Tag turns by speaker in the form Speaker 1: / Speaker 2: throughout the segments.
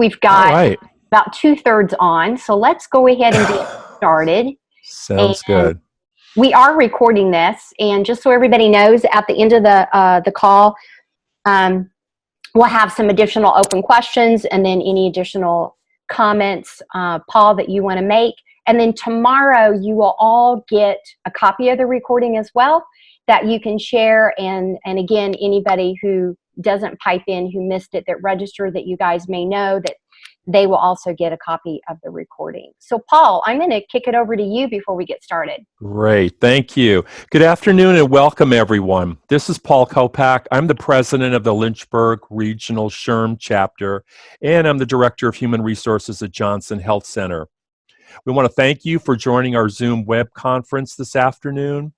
Speaker 1: We've
Speaker 2: All
Speaker 1: got
Speaker 2: right.
Speaker 1: about 2/3 on, so let's go ahead and get started.
Speaker 2: Sounds good.
Speaker 1: We are recording this, and just so everybody knows, at the end of the call, we'll have some additional open questions and then any additional comments, Paul, that you want to make. And then tomorrow you will all get a copy of the recording as well that you can share. And again, anybody who doesn't pipe in, who missed it, that registered, that you guys may know, that they will also get a copy of the recording. So Paul, I'm going to kick it over to you before we get started.
Speaker 2: Great. Thank you. Good afternoon and welcome, everyone. This is Paul Kopak. I'm the president of the Lynchburg Regional SHRM chapter, and I'm the director of human resources at Johnson Health Center. We want to thank you for joining our Zoom web conference this afternoon.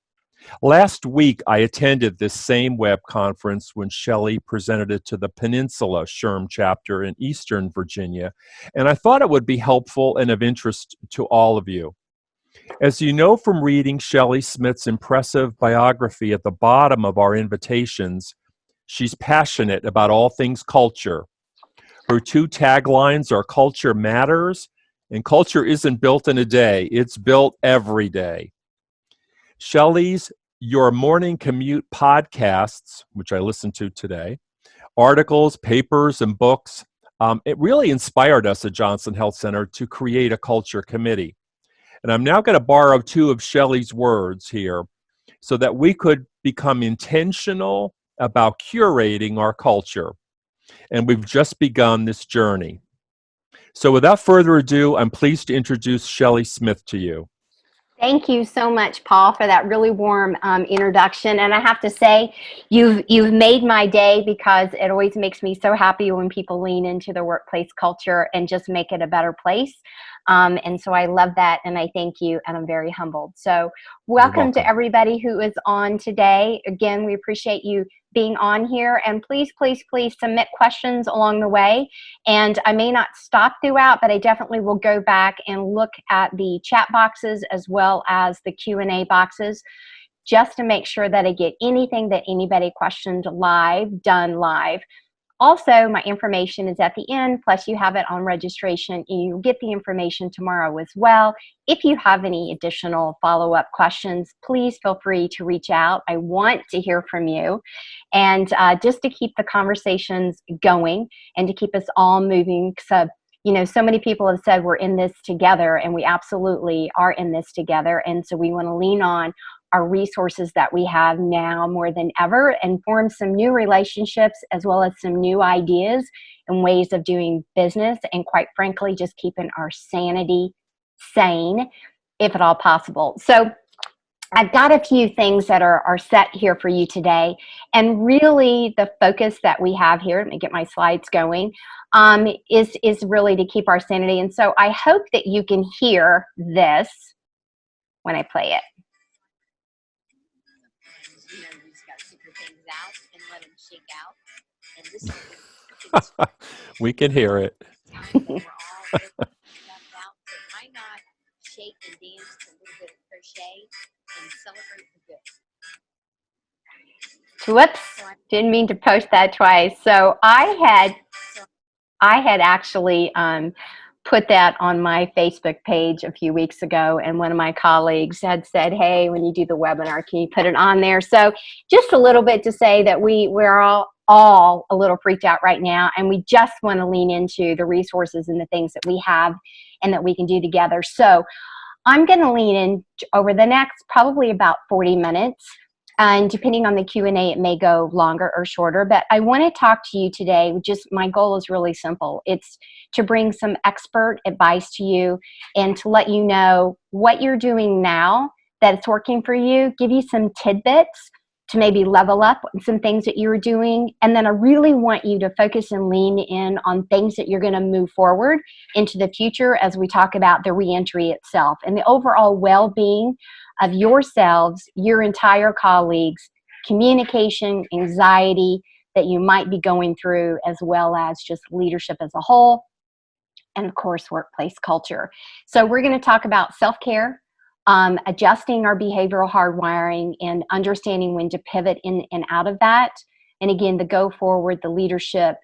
Speaker 2: Last week, I attended this same web conference when Shelley presented it to the Peninsula SHRM chapter in Eastern Virginia, and I thought it would be helpful and of interest to all of you. As you know from reading Shelley Smith's impressive biography at the bottom of our invitations, she's passionate about all things culture. Her two taglines are "Culture Matters" and "Culture isn't built in a day, it's built every day." Shelley's Your Morning Commute podcasts, which I listened to today, articles, papers, and books, it really inspired us at Johnson Health Center to create a culture committee. And I'm now going to borrow two of Shelley's words here so that we could become intentional about curating our culture. And we've just begun this journey. So without further ado, I'm pleased to introduce Shelley Smith to you.
Speaker 1: Thank you so much, Paul, for that really warm introduction. And I have to say, you've made my day, because it always makes me so happy when people lean into the workplace culture and just make it a better place. And so I love that, and I thank you, and I'm very humbled. So welcome to everybody who is on today. Again, we appreciate you being on here, and please, please, please submit questions along the way. And I may not stop throughout, but I definitely will go back and look at the chat boxes as well as the Q&A boxes, just to make sure that I get anything that anybody questioned live, done live. Also, my information is at the end, plus you have it on registration, and you'll get the information tomorrow as well. If you have any additional follow-up questions, please feel free to reach out. I want to hear from you, and just to keep the conversations going and to keep us all moving. So, so many people have said we're in this together, and we absolutely are in this together. And so we want to lean on our resources that we have now more than ever and form some new relationships, as well as some new ideas and ways of doing business, and quite frankly, just keeping our sanity sane, if at all possible. So I've got a few things that are set here for you today, and really the focus that we have here, let me get my slides going, is really to keep our sanity. And so I hope that you can hear this when I play it.
Speaker 2: We can hear it.
Speaker 1: Whoops, didn't mean to post that twice. So I had actually put that on my Facebook page a few weeks ago, and one of my colleagues had said, hey, when you do the webinar, can you put it on there? So just a little bit to say that we're all a little freaked out right now, and we just want to lean into the resources and the things that we have and that we can do together. So I'm going to lean in over the next probably about 40 minutes. And depending on the Q&A, it may go longer or shorter, but I want to talk to you today. Just my goal is really simple. It's to bring some expert advice to you and to let you know what you're doing now that it's working for you, give you some tidbits to maybe level up some things that you're doing. And then I really want you to focus and lean in on things that you're going to move forward into the future as we talk about the reentry itself and the overall well-being of yourselves, your entire colleagues, communication, anxiety that you might be going through, as well as just leadership as a whole, and of course, workplace culture. So we're going to talk about self-care, adjusting our behavioral hardwiring, and understanding when to pivot in and out of that. And again, the go forward, the leadership,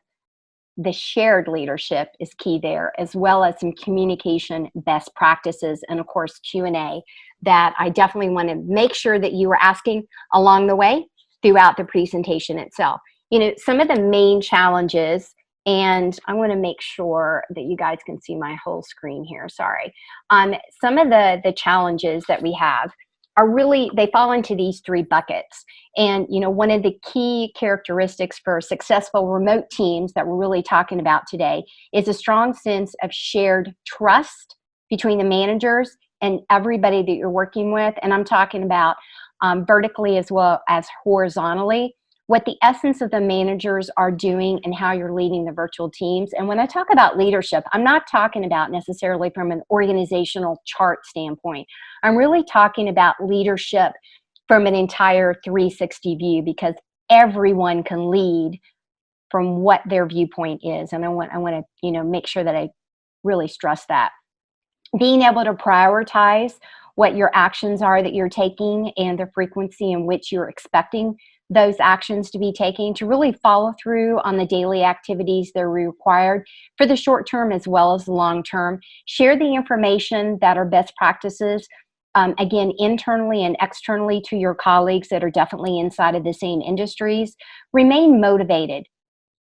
Speaker 1: the shared leadership is key there, as well as some communication best practices, and of course Q&A that I definitely want to make sure that you are asking along the way throughout the presentation itself. You know, some of the main challenges, and I want to make sure that you guys can see my whole screen here, sorry. Some of the challenges that we have are really, they fall into these three buckets. And, you know, one of the key characteristics for successful remote teams that we're really talking about today is a strong sense of shared trust between the managers and everybody that you're working with. And I'm talking about vertically as well as horizontally, what the essence of the managers are doing and how you're leading the virtual teams. And when I talk about leadership, I'm not talking about necessarily from an organizational chart standpoint. I'm really talking about leadership from an entire 360 view, because everyone can lead from what their viewpoint is. And I want to, you know, make sure that I really stress that. Being able to prioritize what your actions are that you're taking and the frequency in which you're expecting those actions to be taken, to really follow through on the daily activities that are required for the short term as well as the long term. Share the information that are best practices, again, internally and externally to your colleagues that are definitely inside of the same industries. Remain motivated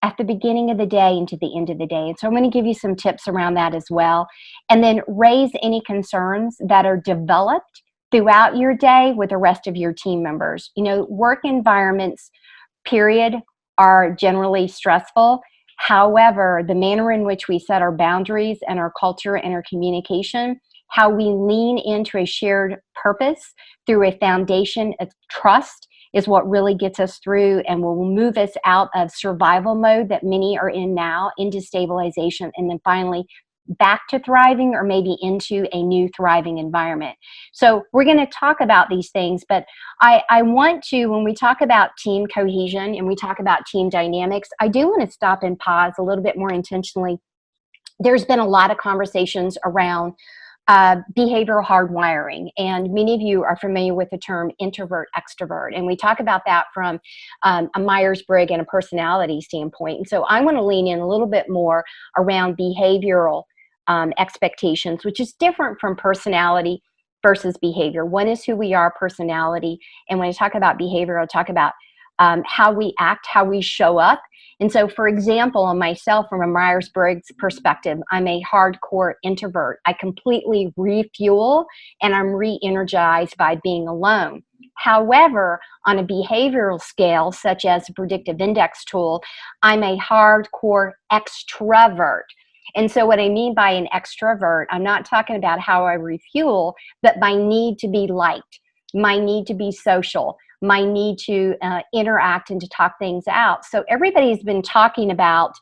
Speaker 1: at the beginning of the day and to the end of the day. And so I'm going to give you some tips around that as well. And then raise any concerns that are developed throughout your day with the rest of your team members. You know, work environments, period, are generally stressful. However, the manner in which we set our boundaries and our culture and our communication, how we lean into a shared purpose through a foundation of trust, is what really gets us through and will move us out of survival mode that many are in now into stabilization, and then finally back to thriving, or maybe into a new thriving environment. So we're going to talk about these things, but I want to, when we talk about team cohesion and we talk about team dynamics, I do want to stop and pause a little bit more intentionally. There's been a lot of conversations around behavioral hardwiring, and many of you are familiar with the term introvert extrovert, and we talk about that from a Myers-Briggs and a personality standpoint. And so I want to lean in a little bit more around behavioral expectations, which is different from personality versus behavior. One is who we are, personality, and when I talk about behavior, I'll talk about how we act, how we show up. And so, for example, on myself, from a Myers-Briggs perspective, I'm a hardcore introvert. I completely refuel and I'm re-energized by being alone. However, on a behavioral scale, such as a predictive index tool, I'm a hardcore extrovert. And so what I mean by an extrovert, I'm not talking about how I refuel, but my need to be liked, my need to be social, my need to interact and to talk things out. So everybody's been talking about,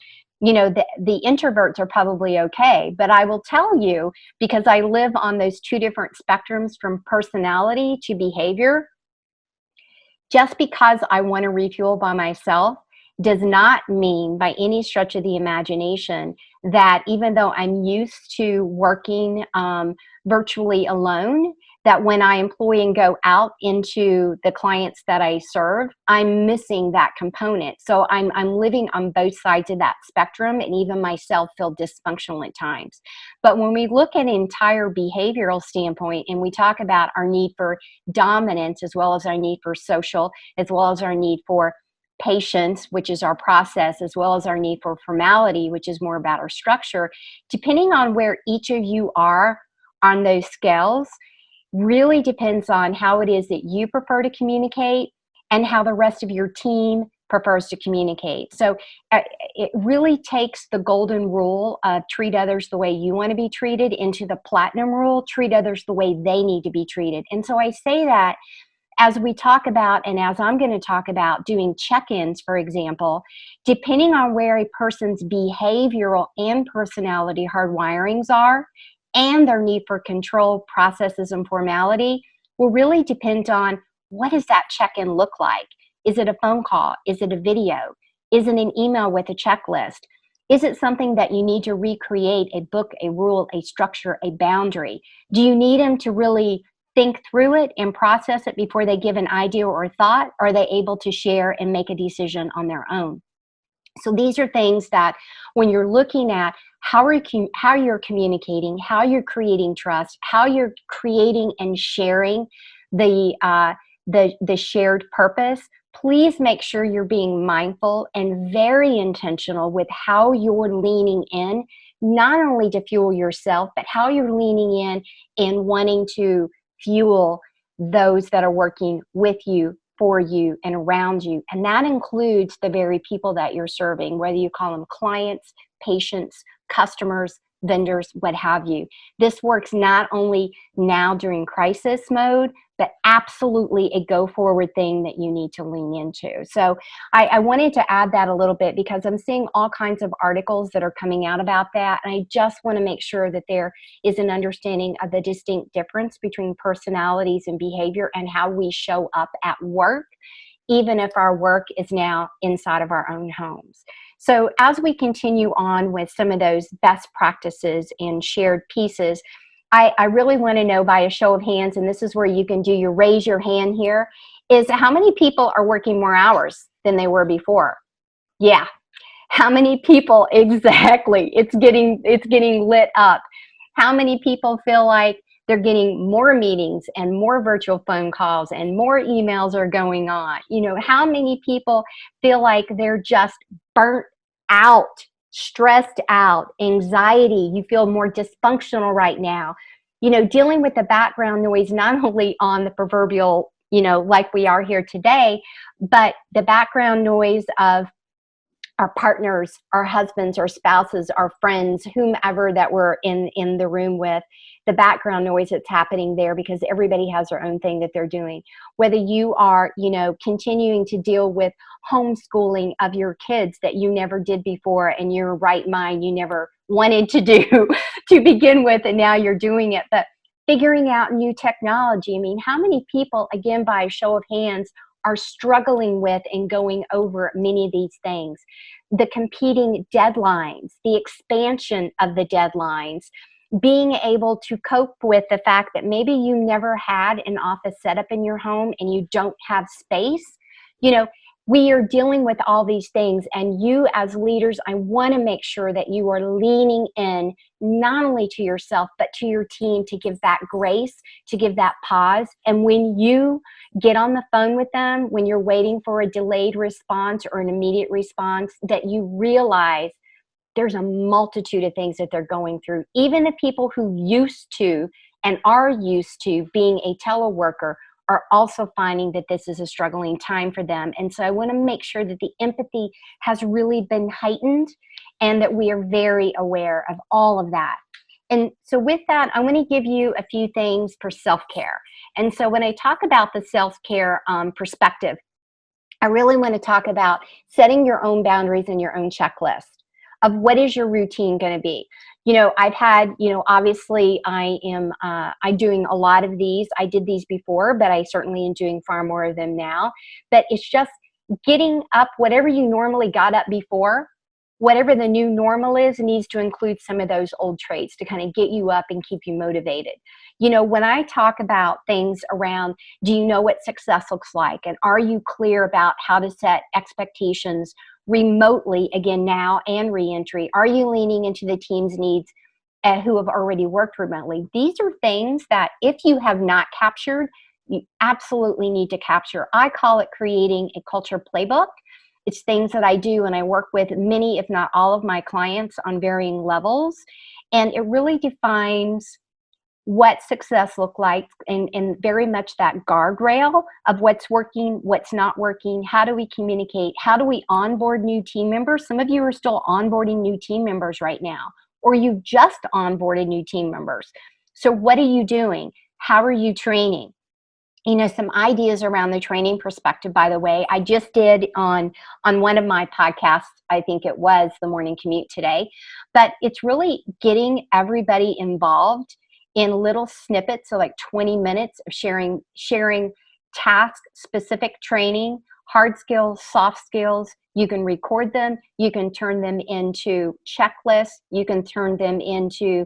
Speaker 1: you know, the introverts are probably okay, but I will tell you, because I live on those two different spectrums from personality to behavior, just because I want to refuel by myself does not mean by any stretch of the imagination that even though I'm used to working virtually alone, that when I employ and go out into the clients that I serve, I'm missing that component. So I'm living on both sides of that spectrum, and even myself feel dysfunctional at times. But when we look at an entire behavioral standpoint and we talk about our need for dominance, as well as our need for social, as well as our need for patience, which is our process, as well as our need for formality, which is more about our structure, depending on where each of you are on those scales, really depends on how it is that you prefer to communicate and how the rest of your team prefers to communicate. So it really takes the golden rule of treat others the way you want to be treated into the platinum rule, treat others the way they need to be treated. And so I say that as we talk about, and as I'm going to talk about doing check-ins, for example, depending on where a person's behavioral and personality hardwirings are, and their need for control, processes, and formality will really depend on what does that check-in look like? Is it a phone call? Is it a video? Is it an email with a checklist? Is it something that you need to recreate a book, a rule, a structure, a boundary? Do you need them to really think through it and process it before they give an idea or a thought? Or are they able to share and make a decision on their own? So these are things that when you're looking at how you're communicating, how you're creating trust, how you're creating and sharing the shared purpose, please make sure you're being mindful and very intentional with how you're leaning in, not only to fuel yourself, but how you're leaning in and wanting to fuel those that are working with you, for you, and around you. And that includes the very people that you're serving, whether you call them clients, patients, customers, vendors, what have you. This works not only now during crisis mode, but absolutely a go forward thing that you need to lean into. So I wanted to add that a little bit because I'm seeing all kinds of articles that are coming out about that. And I just want to make sure that there is an understanding of the distinct difference between personalities and behavior and how we show up at work, even if our work is now inside of our own homes. So as we continue on with some of those best practices and shared pieces, I really want to know by a show of hands, and this is where you can do your raise your hand here, is how many people are working more hours than they were before? Yeah. How many people exactly? It's getting lit up. How many people feel like they're getting more meetings and more virtual phone calls and more emails are going on? You know, how many people feel like they're just burnt out, stressed out, anxiety? You feel more dysfunctional right now. You know, dealing with the background noise, not only on the proverbial, you know, like we are here today, but the background noise of our partners, our husbands, our spouses, our friends, whomever that we're in the room with, the background noise that's happening there, because everybody has their own thing that they're doing. Whether you are, you know, continuing to deal with homeschooling of your kids that you never did before and your right mind you never wanted to do to begin with, and now you're doing it. But figuring out new technology. I mean, how many people, again, by a show of hands, are struggling with and going over many of these things? The competing deadlines, the expansion of the deadlines, being able to cope with the fact that maybe you never had an office set up in your home and you don't have space. You know, we are dealing with all these things, and you as leaders, I want to make sure that you are leaning in not only to yourself, but to your team, to give that grace, to give that pause. And when you get on the phone with them, when you're waiting for a delayed response or an immediate response, that you realize there's a multitude of things that they're going through. Even the people who used to and are used to being a teleworker are also finding that this is a struggling time for them. And so I want to make sure that the empathy has really been heightened and that we are very aware of all of that. And so with that, I want to give you a few things for self-care. And so when I talk about the self-care perspective, I really want to talk about setting your own boundaries and your own checklist of what is your routine going to be. You know, I've had, you know, obviously I'm doing a lot of these. I did these before, but I certainly am doing far more of them now. But it's just getting up, whatever you normally got up before, whatever the new normal is, needs to include some of those old traits to kind of get you up and keep you motivated. You know, when I talk about things around, do you know what success looks like? And are you clear about how to set expectations remotely, again, now and reentry? Are you leaning into the team's needs who have already worked remotely? These are things that if you have not captured, you absolutely need to capture. I call it creating a culture playbook. It's things that I do, and I work with many, if not all of my clients on varying levels. And it really defines what success look like, and very much that guardrail of what's working, what's not working, how do we communicate, how do we onboard new team members? Some of you are still onboarding new team members right now, or you just onboarded new team members. So what are you doing? How are you training? You know, some ideas around the training perspective, by the way, I just did on one of my podcasts, I think it was the morning commute today, but it's really getting everybody involved in little snippets, so like 20 minutes of sharing task-specific training, hard skills, soft skills. You can record them. You can turn them into checklists. You can turn them into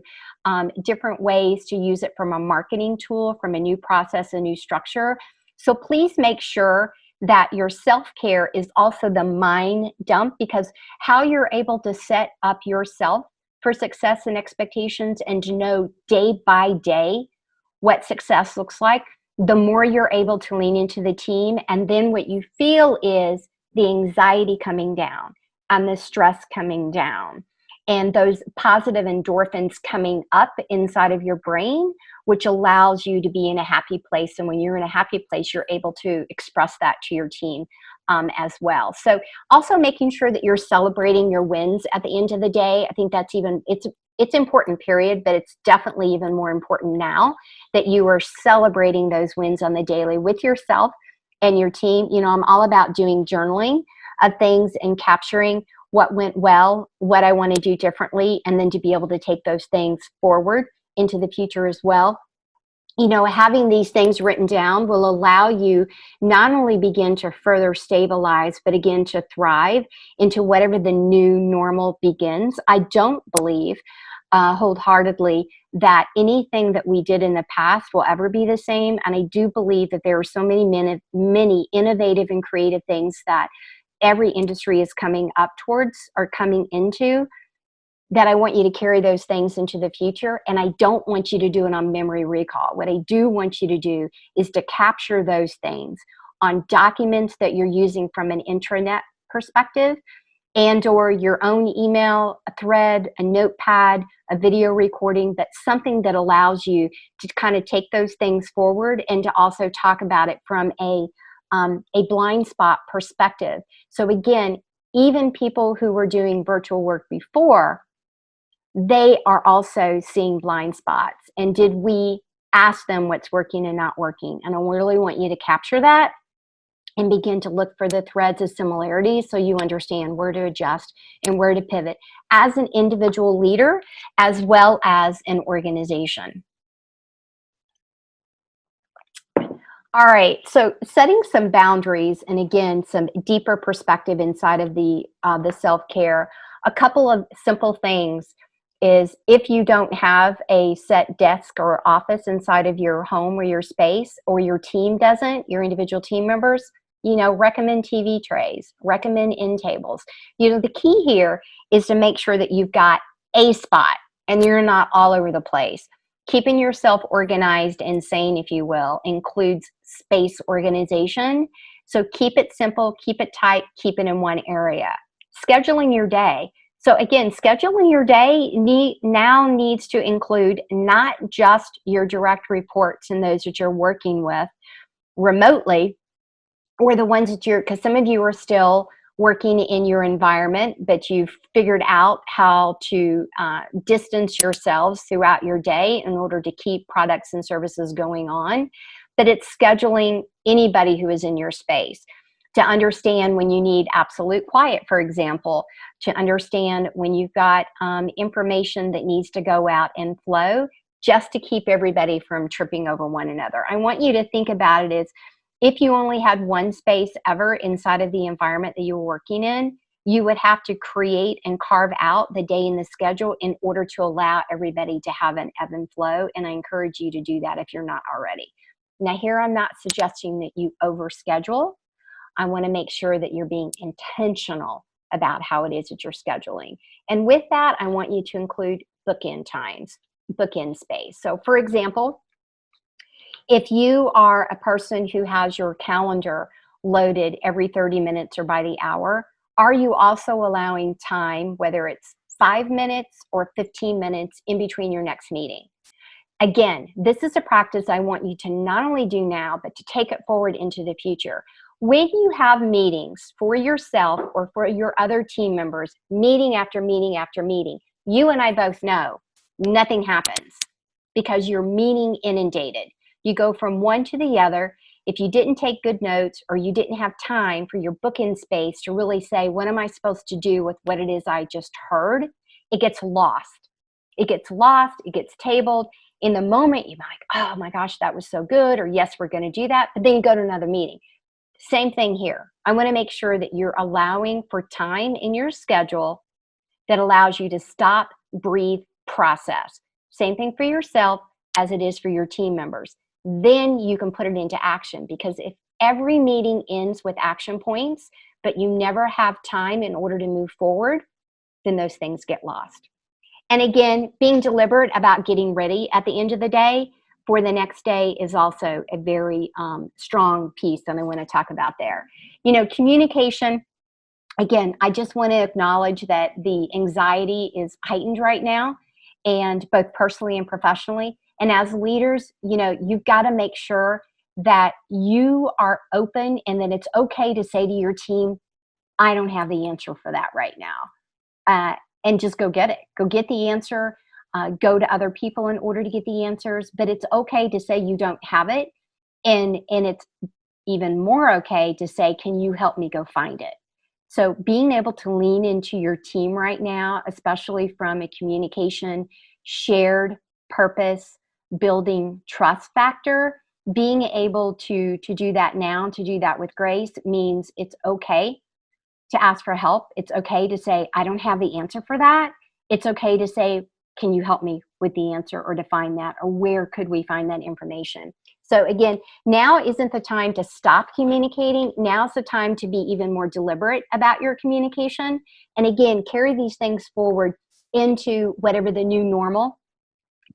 Speaker 1: different ways to use it from a marketing tool, from a new process, a new structure. So please make sure that your self-care is also the mind dump, because how you're able to set up yourself for success and expectations and to know day by day what success looks like, the more you're able to lean into the team. And then what you feel is the anxiety coming down and the stress coming down and those positive endorphins coming up inside of your brain, which allows you to be in a happy place. And when you're in a happy place, you're able to express that to your team as well. So also making sure that you're celebrating your wins at the end of the day. I think that's it's important, period, but it's definitely even more important now that you are celebrating those wins on the daily with yourself and your team. You know, I'm all about doing journaling of things and capturing what went well, what I want to do differently, and then to be able to take those things forward into the future as well. You know, having these things written down will allow you not only begin to further stabilize, but again to thrive into whatever the new normal begins. I don't believe wholeheartedly that anything that we did in the past will ever be the same. And I do believe that there are so many innovative and creative things that every industry is coming up towards or coming into, that I want you to carry those things into the future. And I don't want you to do it on memory recall. What I do want you to do is to capture those things on documents that you're using from an intranet perspective, and or your own email, a thread, a notepad, a video recording. That's something that allows you to kind of take those things forward and to also talk about it from a blind spot perspective. So again, even people who were doing virtual work before, they are also seeing blind spots. And did we ask them what's working and not working? And I really want you to capture that and begin to look for the threads of similarities so you understand where to adjust and where to pivot as an individual leader as well as an organization. All right, so setting some boundaries and again, some deeper perspective inside of the self-care. A couple of simple things is if you don't have a set desk or office inside of your home or your space, or your team doesn't, your individual team members, you know, recommend TV trays, recommend end tables. You know, the key here is to make sure that you've got a spot and you're not all over the place. Keeping yourself organized and sane, if you will, includes space organization. So keep it simple, keep it tight, keep it in one area. Scheduling your day. So again, scheduling your day now needs to include not just your direct reports and those that you're working with remotely, or the ones that because some of you are still working in your environment, but you've figured out how to distance yourselves throughout your day in order to keep products and services going on. But it's scheduling anybody who is in your space to understand when you need absolute quiet, for example, to understand when you've got information that needs to go out and flow, just to keep everybody from tripping over one another. I want you to think about it as if you only had one space ever inside of the environment that you were working in, you would have to create and carve out the day in the schedule in order to allow everybody to have an ebb and flow. And I encourage you to do that if you're not already. Now here, I'm not suggesting that you overschedule. I want to make sure that you're being intentional about how it is that you're scheduling. And with that, I want you to include bookend times, bookend space. So for example, if you are a person who has your calendar loaded every 30 minutes or by the hour, are you also allowing time, whether it's 5 minutes or 15 minutes in between your next meeting? Again, this is a practice I want you to not only do now, but to take it forward into the future. When you have meetings for yourself or for your other team members, meeting after meeting after meeting, you and I both know nothing happens because you're meeting inundated. You go from one to the other. If you didn't take good notes or you didn't have time for your bookend space to really say, what am I supposed to do with what it is I just heard? It gets lost. It gets lost. It gets tabled. In the moment, you're like, oh my gosh, that was so good. Or yes, we're going to do that. But then you go to another meeting. Same thing here. I want to make sure that you're allowing for time in your schedule that allows you to stop, breathe, process. Same thing for yourself as it is for your team members. Then you can put it into action, because if every meeting ends with action points, but you never have time in order to move forward, then those things get lost. And again, being deliberate about getting ready at the end of the day for the next day is also a very strong piece that I want to talk about there. You know, communication, again, I just want to acknowledge that the anxiety is heightened right now, and both personally and professionally. And as leaders, you know, you've got to make sure that you are open and that it's okay to say to your team, I don't have the answer for that right now. And just go get it. Go get the answer. Go to other people in order to get the answers. But it's okay to say you don't have it. And it's even more okay to say, can you help me go find it? So being able to lean into your team right now, especially from a communication, shared purpose, building trust factor, being able to do that now, to do that with grace, means it's okay to ask for help. It's okay to say, I don't have the answer for that. It's okay to say, can you help me with the answer or to find that, or where could we find that information? So again, now isn't the time to stop communicating. Now's the time to be even more deliberate about your communication. And again, carry these things forward into whatever the new normal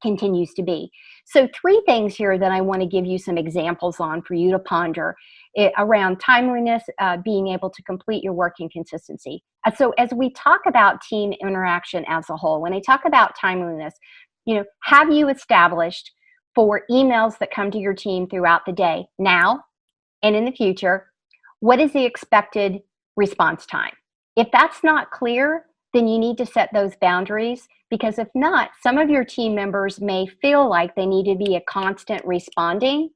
Speaker 1: continues to be. So 3 things here that I want to give you some examples on for you to ponder around timeliness, being able to complete your work, and consistency. So as we talk about team interaction as a whole, when I talk about timeliness, you know, have you established for emails that come to your team throughout the day, now and in the future, what is the expected response time? If that's not clear, then you need to set those boundaries, because if not, some of your team members may feel like they need to be a constant responding.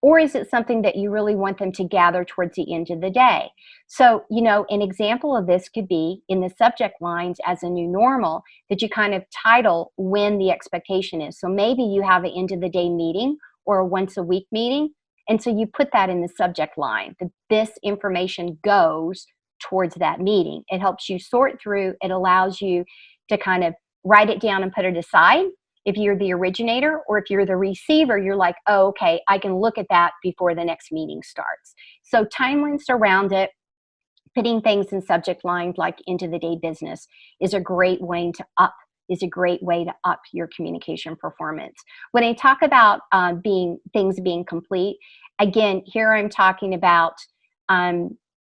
Speaker 1: Or is it something that you really want them to gather towards the end of the day? So, you know, an example of this could be in the subject lines as a new normal, that you kind of title when the expectation is. So maybe you have an end of the day meeting or a once a week meeting. And so you put that in the subject line, that this information goes towards that meeting. It helps you sort through. It allows you to kind of write it down and put it aside. If you're the originator, or if you're the receiver, you're like, oh, okay, I can look at that before the next meeting starts. So timeliness around it, putting things in subject lines like into the day business is a great way to up your communication performance. When I talk about things being complete, again, here I'm talking about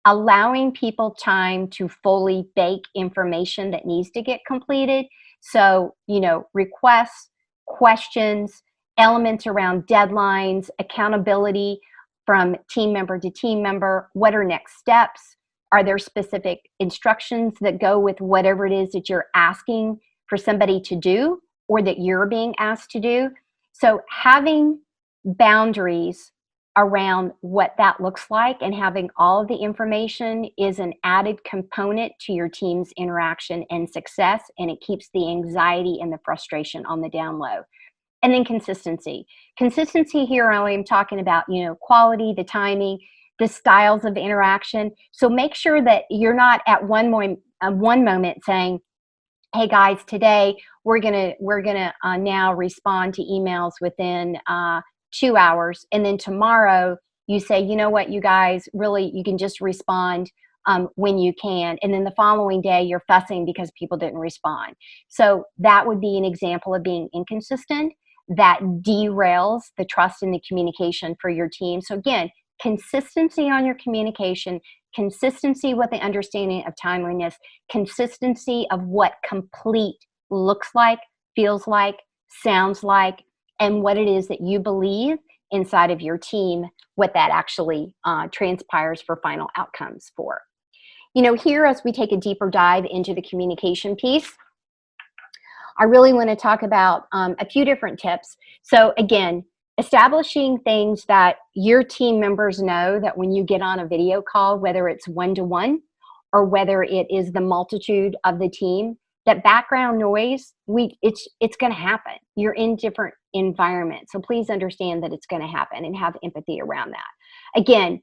Speaker 1: allowing people time to fully bake information that needs to get completed. So, you know, requests, questions, elements around deadlines, accountability from team member to team member. What are next steps? Are there specific instructions that go with whatever it is that you're asking for somebody to do, or that you're being asked to do? So having boundaries around what that looks like and having all of the information is an added component to your team's interaction and success, and it keeps the anxiety and the frustration on the down low. And then consistency. Consistency here, I am talking about, you know, quality, the timing, the styles of interaction. So make sure that you're not at one moment saying, hey guys, today we're gonna now respond to emails within 2 hours, and then tomorrow you say, you know what, you guys, really, you can just respond when you can, and then the following day you're fussing because people didn't respond. So that would be an example of being inconsistent that derails the trust and the communication for your team. So again, consistency on your communication, consistency with the understanding of timeliness, consistency of what complete looks like, feels like, sounds like, and what it is that you believe inside of your team, what that actually transpires for final outcomes for. You know, here as we take a deeper dive into the communication piece, I really want to talk about a few different tips. So again, establishing things that your team members know, that when you get on a video call, whether it's one-to-one or whether it is the multitude of the team, that background noise, it's going to happen. You're in different environments. So please understand that it's going to happen and have empathy around that. Again,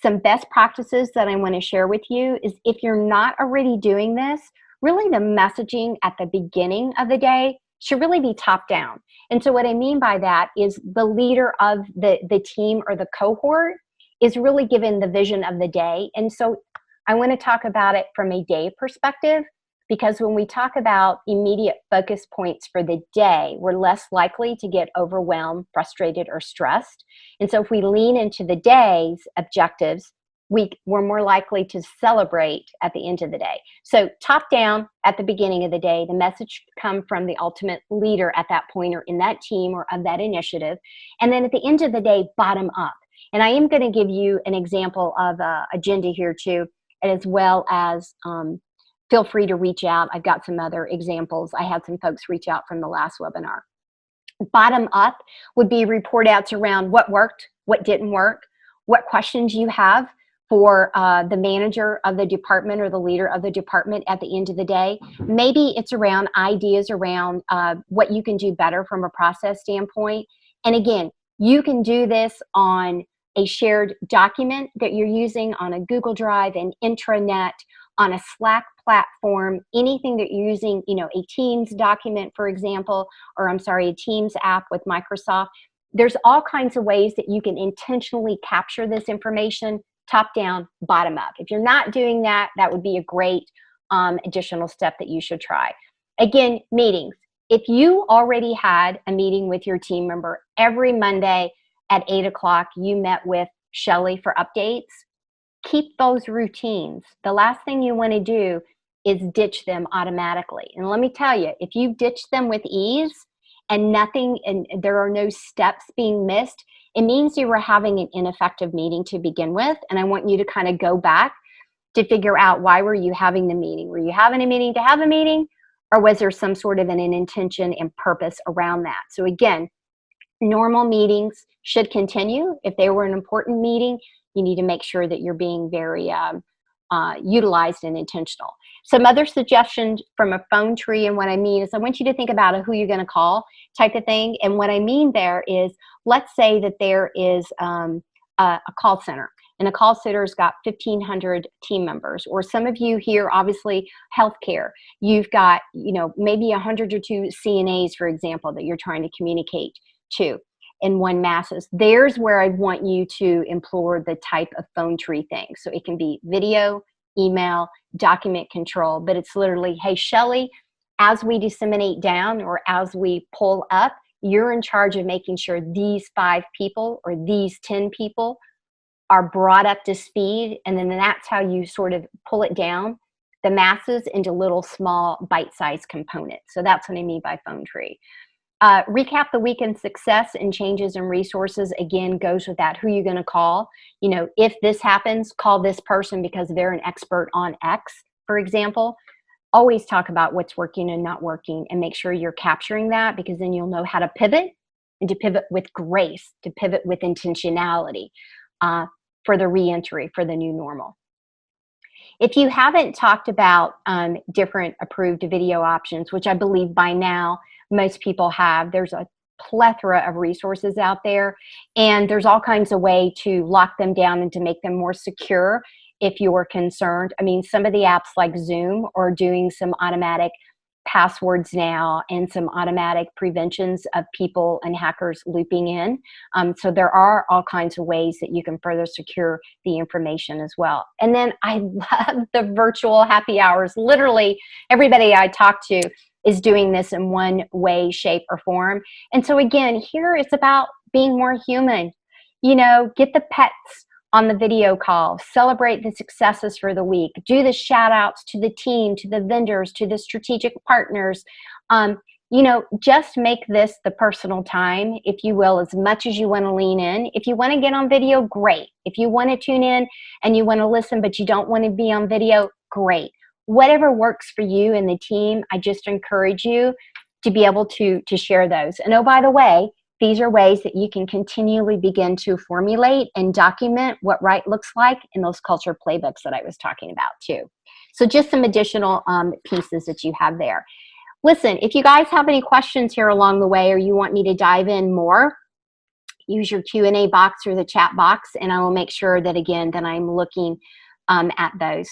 Speaker 1: some best practices that I want to share with you is, if you're not already doing this, really the messaging at the beginning of the day should really be top down. And so what I mean by that is the leader of the team or the cohort is really given the vision of the day. And so I want to talk about it from a day perspective, because when we talk about immediate focus points for the day, we're less likely to get overwhelmed, frustrated, or stressed. And so if we lean into the day's objectives, we're more likely to celebrate at the end of the day. So top down at the beginning of the day, the message come from the ultimate leader at that point or in that team or of that initiative. And then at the end of the day, bottom up. And I am going to give you an example of agenda here too, as well as feel free to reach out. I've got some other examples. I had some folks reach out from the last webinar. Bottom up would be report outs around what worked, what didn't work, what questions you have for the manager of the department or the leader of the department at the end of the day. Maybe it's around ideas around what you can do better from a process standpoint. And again, you can do this on a shared document that you're using on a Google Drive, an intranet, on a Slack platform, anything that you're using, a Teams document, for example, or I'm sorry, a Teams app with Microsoft. There's all kinds of ways that you can intentionally capture this information, top down, bottom up. If you're not doing that, that would be a great additional step that you should try. Again, meetings. If you already had a meeting with your team member every Monday at 8 o'clock, you met with Shelley for updates, keep those routines. The last thing you want to do is ditch them automatically. And let me tell you, if you ditch them with ease and there are no steps being missed, it means you were having an ineffective meeting to begin with. And I want you to kind of go back to figure out, why were you having the meeting? Were you having a meeting to have a meeting? Or was there some sort of an intention and purpose around that? So again, normal meetings should continue. If they were an important meeting, you need to make sure that you're being very utilized and intentional. Some other suggestions from a phone tree, and what I mean is I want you to think about who you're going to call type of thing. And what I mean there is, let's say that there is a call center, and a call center's got 1,500 team members, or some of you here, obviously healthcare, you've got maybe 100 or 2 CNAs, for example, that you're trying to communicate to in one masses. There's where I want you to employ the type of phone tree thing. So it can be video, email, document control, but it's literally, hey, Shelley, as we disseminate down or as we pull up, you're in charge of making sure these 5 people or these 10 people are brought up to speed. And then that's how you sort of pull it down, the masses, into little small bite-sized components. So that's what I mean by phone tree. Recap the weekend success and changes and resources. Again, goes with that. Who you're going to call. If this happens, call this person because they're an expert on X, for example. Always talk about what's working and not working, and make sure you're capturing that, because then you'll know how to pivot, and to pivot with grace, to pivot with intentionality for the reentry, for the new normal. If you haven't talked about different approved video options, which I believe by now most people have, there's a plethora of resources out there, and there's all kinds of ways to lock them down and to make them more secure if you're concerned. I mean, some of the apps like Zoom are doing some automatic passwords now and some automatic preventions of people and hackers looping in. So there are all kinds of ways that you can further secure the information as well. And then I love the virtual happy hours. Literally everybody I talk to is doing this in one way, shape, or form. And so again, here it's about being more human. Get the pets on the video call, celebrate the successes for the week, do the shout outs to the team, to the vendors, to the strategic partners. Just make this the personal time, if you will, as much as you want to lean in. If you want to get on video, great. If you want to tune in and you want to listen, but you don't want to be on video, great. Whatever works for you and the team, I just encourage you to be able to share those. And oh, by the way, these are ways that you can continually begin to formulate and document what right looks like in those culture playbooks that I was talking about too. So just some additional pieces that you have there. Listen, if you guys have any questions here along the way, or you want me to dive in more, use your Q&A box or the chat box, and I will make sure that, again, that I'm looking at those.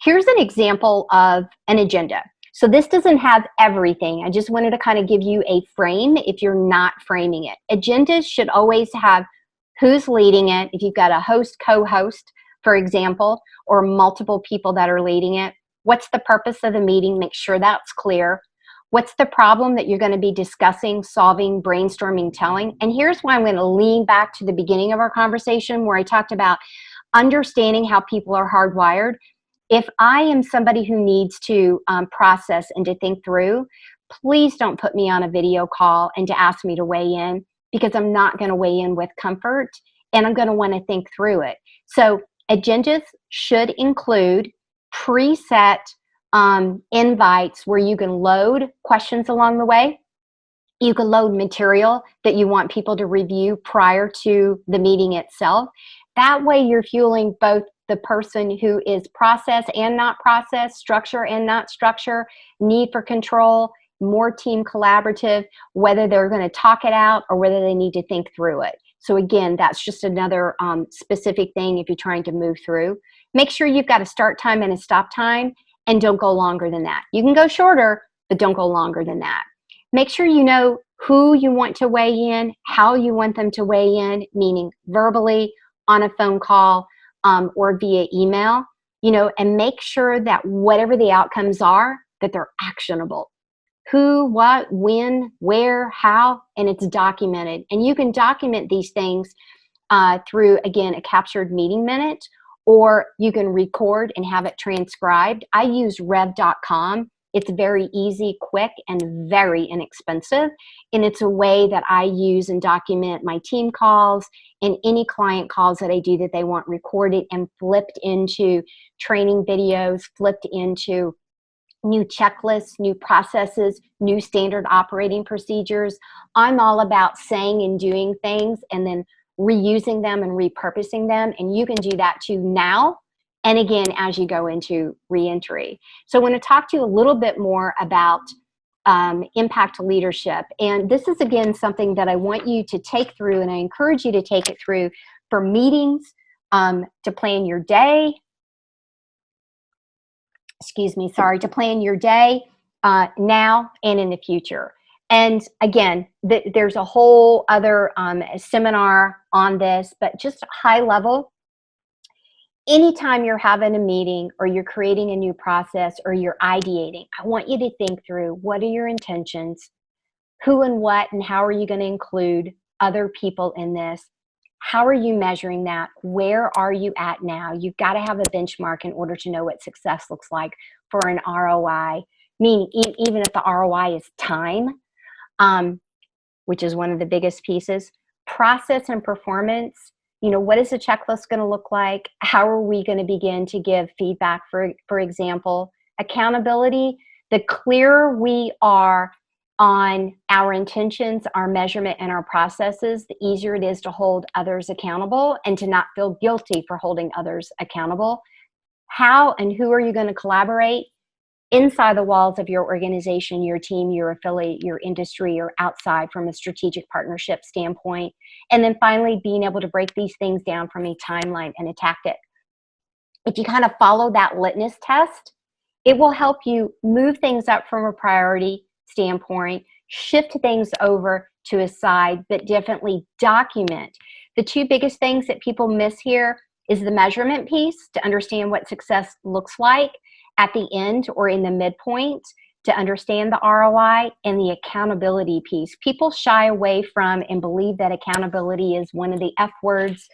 Speaker 1: Here's an example of an agenda. So this doesn't have everything. I just wanted to kind of give you a frame if you're not framing it. Agendas should always have who's leading it. If you've got a host, co-host, for example, or multiple people that are leading it, what's the purpose of the meeting? Make sure that's clear. What's the problem that you're going to be discussing, solving, brainstorming, telling? And here's why I'm going to lean back to the beginning of our conversation where I talked about understanding how people are hardwired. If I am somebody who needs to process and to think through, please don't put me on a video call and to ask me to weigh in, because I'm not going to weigh in with comfort and I'm going to want to think through it. So agendas should include preset invites where you can load questions along the way. You can load material that you want people to review prior to the meeting itself. That way you're fueling both the person who is process and not process, structure and not structure, need for control, more team collaborative, whether they're going to talk it out or whether they need to think through it. So again, that's just another specific thing if you're trying to move through. Make sure you've got a start time and a stop time, and don't go longer than that. You can go shorter, but don't go longer than that. Make sure you know who you want to weigh in, how you want them to weigh in, meaning verbally, on a phone call, or via email, and make sure that whatever the outcomes are, that they're actionable. Who, what, when, where, how, and it's documented. And you can document these things through, again, a captured meeting minute, or you can record and have it transcribed. I use rev.com. It's very easy, quick, and very inexpensive. And it's a way that I use and document my team calls and any client calls that I do that they want recorded and flipped into training videos, flipped into new checklists, new processes, new standard operating procedures. I'm all about saying and doing things and then reusing them and repurposing them. And you can do that too now and again as you go into reentry. So I want to talk to you a little bit more about impact leadership. And this is, again, something that I want you to take through, and I encourage you to take it through for meetings, to plan your day, to plan your day now and in the future. And again, there's a whole other seminar on this, but just high level, anytime you're having a meeting or you're creating a new process or you're ideating, I want you to think through, what are your intentions? Who and what and how are you going to include other people in this? How are you measuring that? Where are you at now? You've got to have a benchmark in order to know what success looks like for an ROI. Meaning, even if the ROI is time, which is one of the biggest pieces, process and performance. What is the checklist going to look like? How are we going to begin to give feedback, for example? Accountability, the clearer we are on our intentions, our measurement, and our processes, the easier it is to hold others accountable and to not feel guilty for holding others accountable. How and who are you going to collaborate? Inside the walls of your organization, your team, your affiliate, your industry, or outside from a strategic partnership standpoint. And then finally, being able to break these things down from a timeline and a tactic. If you kind of follow that litmus test, it will help you move things up from a priority standpoint, shift things over to a side, but definitely document. The two biggest things that people miss here is the measurement piece, to understand what success looks like at the end or in the midpoint, to understand the ROI, and the accountability piece. People shy away from and believe that accountability is one of the F words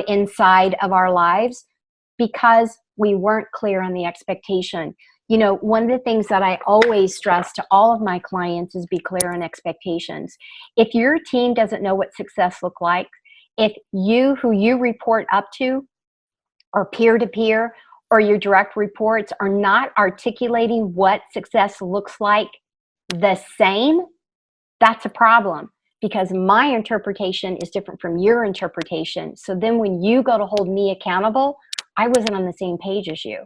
Speaker 1: inside of our lives because we weren't clear on the expectation. One of the things that I always stress to all of my clients is be clear on expectations. If your team doesn't know what success looks like, if who you report up to or peer-to-peer or your direct reports are not articulating what success looks like the same, that's a problem, because my interpretation is different from your interpretation. So then when you go to hold me accountable, I wasn't on the same page as you.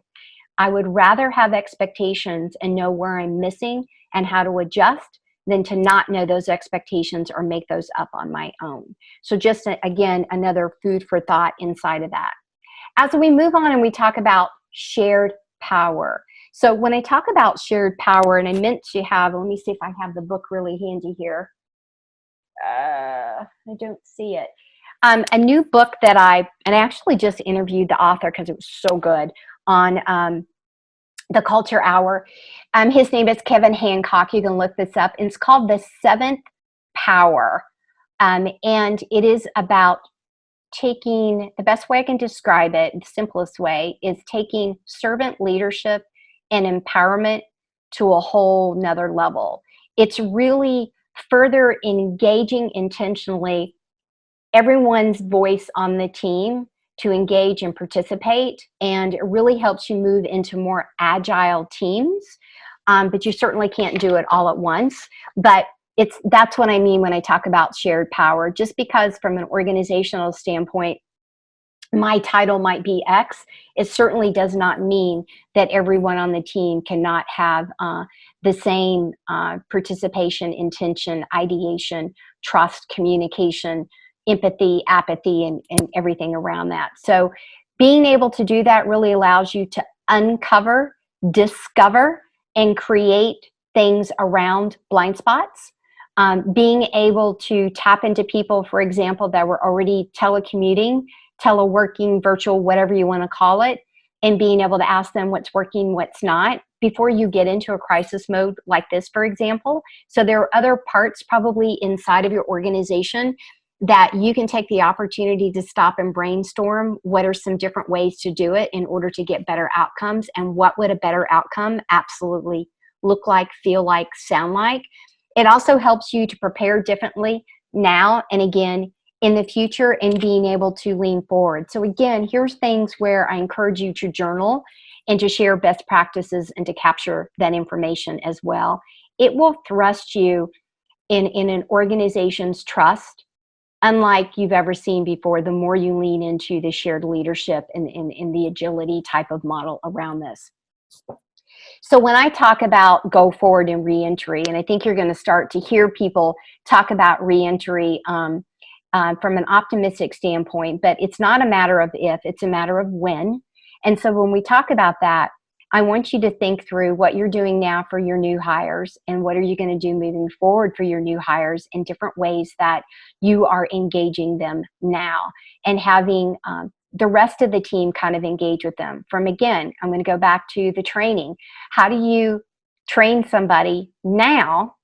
Speaker 1: I would rather have expectations and know where I'm missing and how to adjust than to not know those expectations or make those up on my own. So just, again, another food for thought inside of that. As we move on and we talk about shared power. So when I talk about shared power, and I meant to have, let me see if I have the book really handy here. I don't see it. A new book that I actually just interviewed the author because it was so good on the Culture Hour. His name is Kevin Hancock. You can look this up. It's called The Seventh Power. And it is about taking, the best way I can describe it, the simplest way, is taking servant leadership and empowerment to a whole nother level. It's really further engaging intentionally everyone's voice on the team to engage and participate, and it really helps you move into more agile teams. But you certainly can't do it all at once. But that's what I mean when I talk about shared power. Just because from an organizational standpoint, my title might be X, it certainly does not mean that everyone on the team cannot have the same participation, intention, ideation, trust, communication, empathy, apathy, and everything around that. So being able to do that really allows you to uncover, discover, and create things around blind spots. Being able to tap into people, for example, that were already telecommuting, teleworking, virtual, whatever you want to call it, and being able to ask them what's working, what's not, before you get into a crisis mode like this, for example. So there are other parts probably inside of your organization that you can take the opportunity to stop and brainstorm what are some different ways to do it in order to get better outcomes, and what would a better outcome absolutely look like, feel like, sound like. It also helps you to prepare differently now and again in the future, and being able to lean forward. So again, here's things where I encourage you to journal and to share best practices and to capture that information as well. It will thrust you in an organization's trust unlike you've ever seen before, the more you lean into the shared leadership and the agility type of model around this. So when I talk about go forward and reentry, and I think you're going to start to hear people talk about reentry from an optimistic standpoint, but it's not a matter of if, it's a matter of when. And so when we talk about that, I want you to think through what you're doing now for your new hires, and what are you going to do moving forward for your new hires in different ways that you are engaging them now, and having the rest of the team kind of engage with them. From, again, I'm going to go back to the training. How do you train somebody now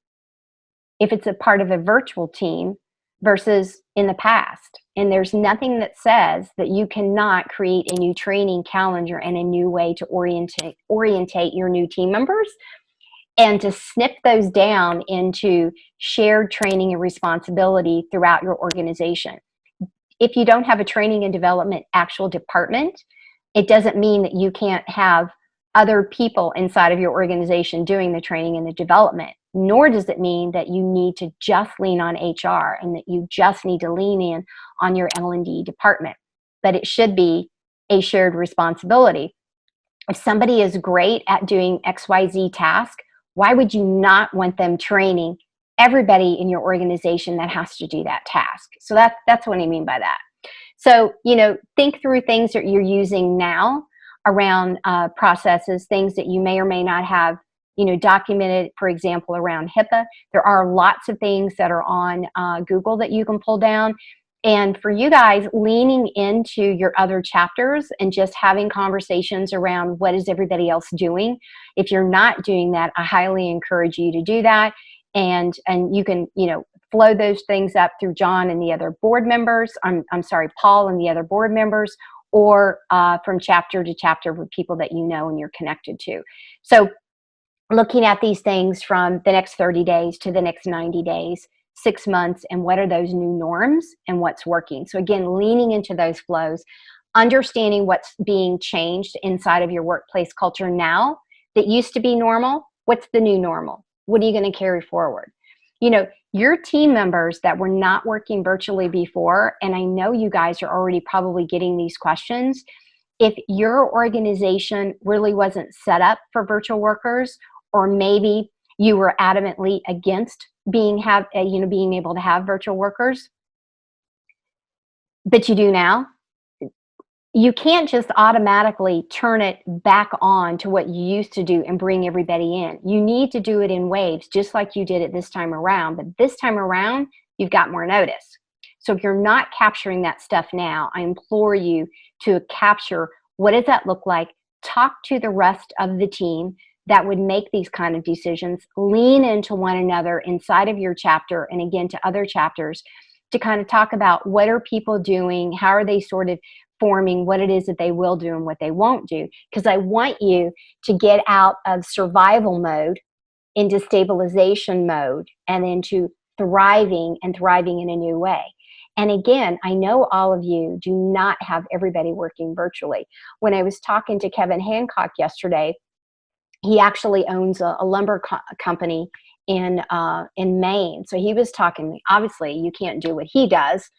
Speaker 1: if it's a part of a virtual team versus in the past? And there's nothing that says that you cannot create a new training calendar and a new way to orientate your new team members, and to snip those down into shared training and responsibility throughout your organization. If you don't have a training and development actual department, it doesn't mean that you can't have other people inside of your organization doing the training and the development, nor does it mean that you need to just lean on HR and that you just need to lean in on your L&D department. But it should be a shared responsibility. If somebody is great at doing XYZ task, why would you not want them training everybody in your organization that has to do that task? So that's what I mean by that. So, think through things that you're using now around processes, things that you may or may not have, documented, for example, around HIPAA. There are lots of things that are on Google that you can pull down. And for you guys, leaning into your other chapters and just having conversations around what is everybody else doing. If you're not doing that, I highly encourage you to do that. And you can, flow those things up through John and the other board members. Paul and the other board members, or from chapter to chapter with people that you know and you're connected to. So looking at these things from the next 30 days to the next 90 days, 6 months, and what are those new norms and what's working. So again, leaning into those flows, understanding what's being changed inside of your workplace culture now that used to be normal. What's the new normal? What are you going to carry forward? Your team members that were not working virtually before, and I know you guys are already probably getting these questions, if your organization really wasn't set up for virtual workers, or maybe you were adamantly against being able to have virtual workers, but you do now, you can't just automatically turn it back on to what you used to do and bring everybody in. You need to do it in waves, just like you did it this time around. But this time around, you've got more notice. So if you're not capturing that stuff now, I implore you to capture what does that look like. Talk to the rest of the team that would make these kind of decisions. Lean into one another inside of your chapter and again to other chapters to kind of talk about what are people doing, how are they sort of forming what it is that they will do and what they won't do. Because I want you to get out of survival mode into stabilization mode and into thriving and thriving in a new way. And again, I know all of you do not have everybody working virtually. When I was talking to Kevin Hancock yesterday, he actually owns a lumber company in Maine. So he was talking to me. Obviously, you can't do what he does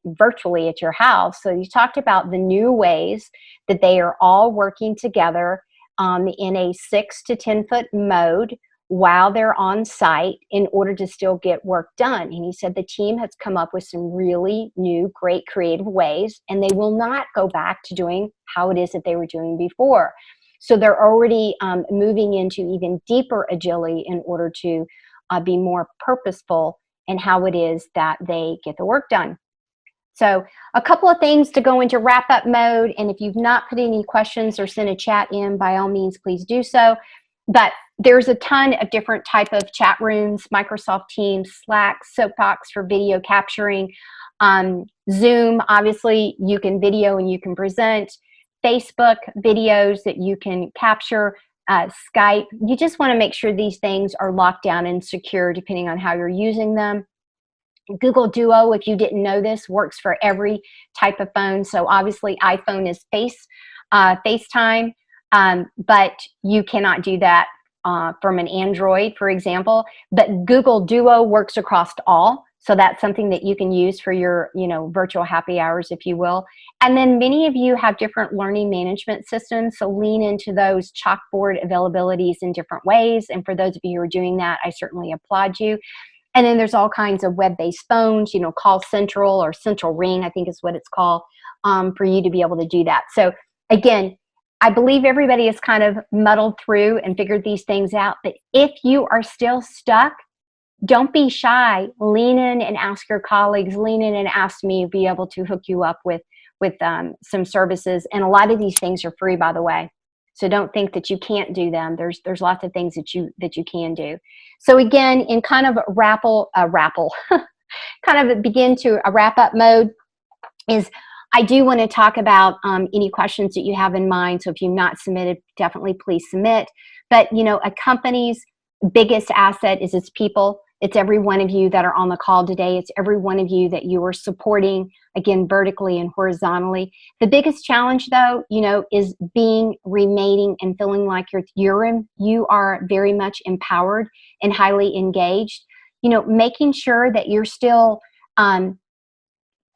Speaker 1: virtually at your house. So he talked about the new ways that they are all working together in a 6 to 10 foot mode while they're on site in order to still get work done. And he said the team has come up with some really new, great creative ways, and they will not go back to doing how it is that they were doing before. So they're already moving into even deeper agility in order to be more purposeful in how it is that they get the work done. So a couple of things to go into wrap-up mode, and if you've not put any questions or sent a chat in, by all means, please do so. But there's a ton of different type of chat rooms, Microsoft Teams, Slack, Soapbox for video capturing, Zoom, obviously you can video and you can present, Facebook videos that you can capture, Skype. You just want to make sure these things are locked down and secure depending on how you're using them. Google Duo, if you didn't know this, works for every type of phone. So obviously iPhone is FaceTime, but you cannot do that from an Android, for example. But Google Duo works across all. So that's something that you can use for your, virtual happy hours, if you will. And then many of you have different learning management systems. So lean into those chalkboard availabilities in different ways. And for those of you who are doing that, I certainly applaud you. And then there's all kinds of web-based phones, Call Central or Central Ring, I think is what it's called, for you to be able to do that. So again, I believe everybody has kind of muddled through and figured these things out. But if you are still stuck, don't be shy. Lean in and ask your colleagues. Lean in and ask me to be able to hook you up with some services. And a lot of these things are free, by the way. So don't think that you can't do them. There's lots of things that you can do. So again, in kind of kind of begin to a wrap up mode is I do want to talk about any questions that you have in mind. So if you've not submitted, definitely please submit. But a company's biggest asset is its people. It's every one of you that are on the call today. It's every one of you that you are supporting, again, vertically and horizontally. The biggest challenge, though, is remaining and feeling like you are very much empowered and highly engaged. Making sure that you're still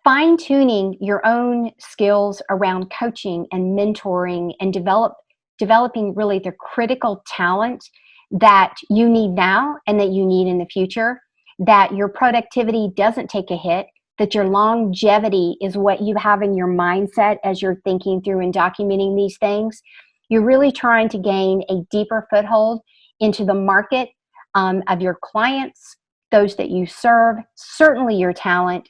Speaker 1: fine-tuning your own skills around coaching and mentoring and developing really the critical talent that you need now and that you need in the future, that your productivity doesn't take a hit, that your longevity is what you have in your mindset as you're thinking through and documenting these things. You're really trying to gain a deeper foothold into the market of your clients, those that you serve, certainly your talent,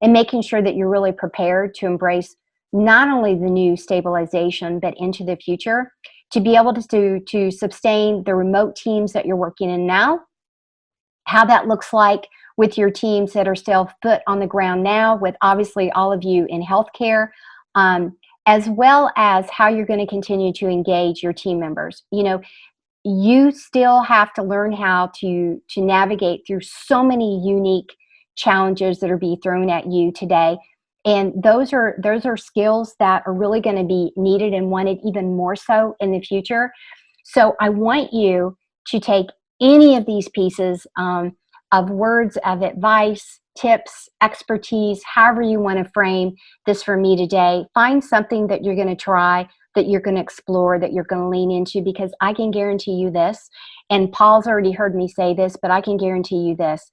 Speaker 1: and making sure that you're really prepared to embrace not only the new stabilization, but into the future, to be able to sustain the remote teams that you're working in now, how that looks like with your teams that are still foot on the ground now, with obviously all of you in healthcare, as well as how you're going to continue to engage your team members. You still have to learn how to navigate through so many unique challenges that are being thrown at you today. And those are skills that are really going to be needed and wanted even more so in the future. So I want you to take any of these pieces of words of advice, tips, expertise, however you want to frame this for me today. Find something that you're going to try, that you're going to explore, that you're going to lean into, because I can guarantee you this, and Paul's already heard me say this, but I can guarantee you this.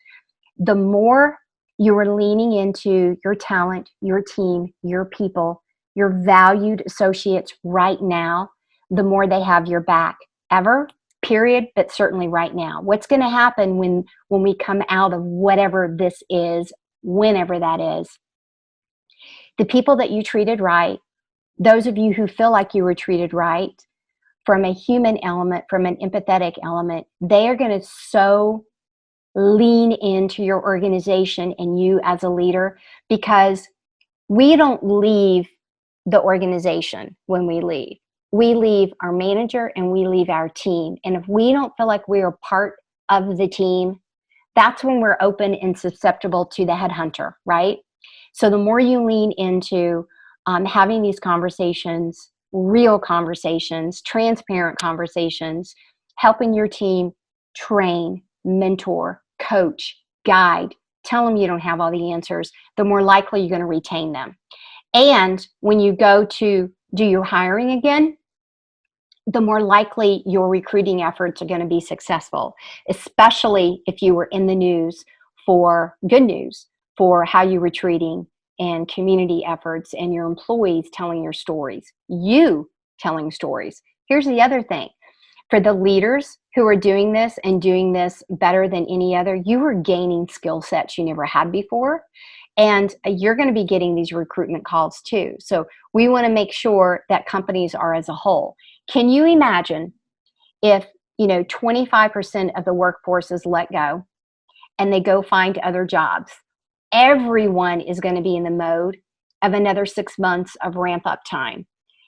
Speaker 1: The more you are leaning into your talent, your team, your people, your valued associates right now, the more they have your back ever period, but certainly right now. What's going to happen when we come out of whatever this is, whenever that is? The people that you treated right, those of you who feel like you were treated right, from a human element, from an empathetic element, they are going to so lean into your organization and you as a leader, because we don't leave the organization when we leave. We leave our manager and we leave our team. And if we don't feel like we are part of the team, that's when we're open and susceptible to the headhunter, right? So the more you lean into having these conversations, real conversations, transparent conversations, helping your team train, mentor, coach, guide, tell them you don't have all the answers, the more likely you're going to retain them. And when you go to do your hiring again, the more likely your recruiting efforts are going to be successful, especially if you were in the news for good news, for how you were treating and community efforts and your employees telling your stories, you telling stories. Here's the other thing. For the leaders who are doing this and doing this better than any other, you are gaining skill sets you never had before. And you're going to be getting these recruitment calls too. So we want to make sure that companies are as a whole. Can you imagine if 25% of the workforce is let go and they go find other jobs? Everyone is going to be in the mode of another 6 months of ramp up time.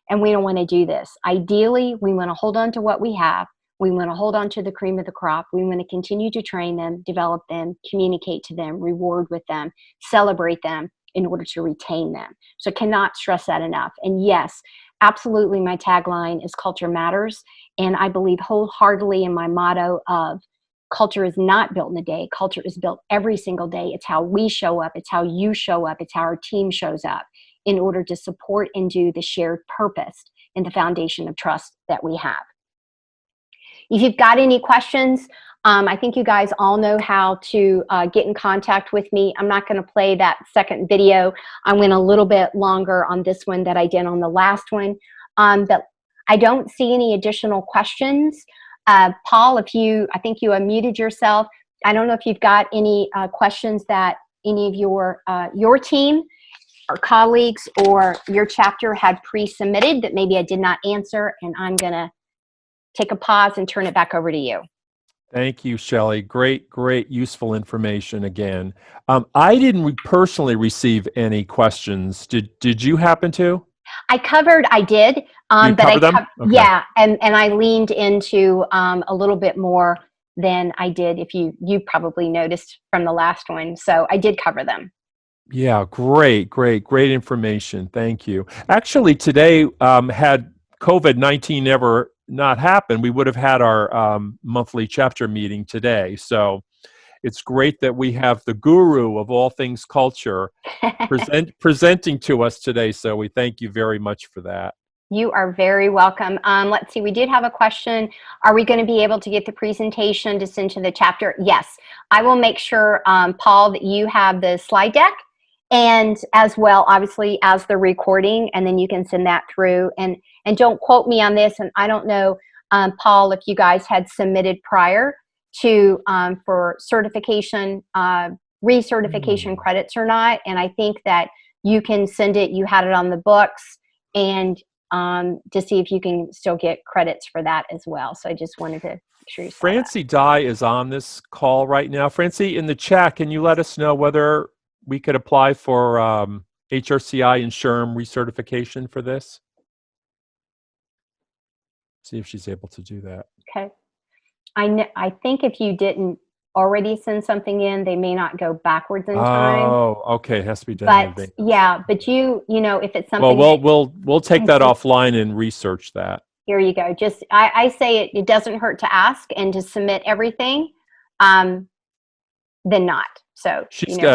Speaker 1: And we don't want to do this. Ideally, we want to hold on to what we have. We want to hold on to the cream of the crop. We want to continue to train them, develop them, communicate to them, reward with them, celebrate them in order to retain them. So cannot stress that enough. And yes, absolutely, my tagline is culture matters. And I believe wholeheartedly in my motto of culture is not built in a day. Culture is built every single day. It's how we show up. It's how you show up. It's how our team shows up in order to support and do the shared purpose and the foundation of trust that we have. If you've got any questions, I think you guys all know how to get in contact with me. I'm not going to play that second video. I went a little bit longer on this one that I did on the last one. But I don't see any additional questions. Paul, I think you unmuted yourself. I don't know if you've got any questions that any of your team or colleagues or your chapter had pre-submitted that maybe I did not answer, and I'm going to take a pause and turn it back over to you.
Speaker 2: Thank you, Shelley. Great, useful information again. I didn't personally receive any questions. Did you happen to?
Speaker 1: I did.
Speaker 2: You
Speaker 1: but
Speaker 2: covered them? Okay.
Speaker 1: Yeah, and I leaned into a little bit more than I did, if you probably noticed from the last one. So I did cover them.
Speaker 2: Yeah, great information. Thank you. Actually, today, had COVID-19 never not happened, we would have had our monthly chapter meeting today. So it's great that we have the guru of all things culture presenting to us today. So we thank you very much for that.
Speaker 1: You are very welcome. Let's see, we did have a question. Are we going to be able to get the presentation to send to the chapter? Yes, I will make sure, Paul, that you have the slide deck, and as well, obviously, as the recording, and then you can send that through. And don't quote me on this, and I don't know, Paul, if you guys had submitted prior to for certification, recertification credits or not. And I think that you can send it, you had it on the books, and to see if you can still get credits for that as well. So I just wanted to make sure you saw
Speaker 2: Francie Dye is on this call right now. Francie, in the chat, can you let us know whether we could apply for HRCI and SHRM recertification for this? See if she's able to do that.
Speaker 1: Okay. I think if you didn't already send something in, they may not go backwards in time.
Speaker 2: Oh, okay. It has to be done in advance.
Speaker 1: Yeah, but you know, if it's something.
Speaker 2: Well, we'll take that offline and research that.
Speaker 1: Here you go. Just I say it doesn't hurt to ask and to submit everything, than not. So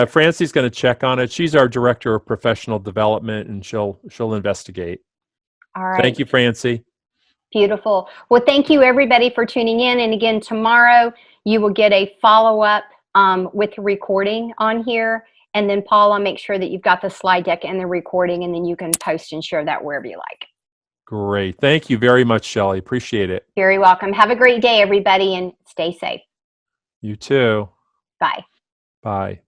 Speaker 2: Francie's going to check on it. She's our director of professional development, and she'll investigate.
Speaker 1: All right.
Speaker 2: Thank you, Francie.
Speaker 1: Beautiful. Well, thank you everybody for tuning in. And again, tomorrow you will get a follow-up with the recording on here. And then Paul, I'll make sure that you've got the slide deck and the recording, and then you can post and share that wherever you like.
Speaker 2: Great. Thank you very much, Shelley. Appreciate it.
Speaker 1: Very welcome. Have a great day, everybody, and stay safe.
Speaker 2: You too.
Speaker 1: Bye.
Speaker 2: Bye.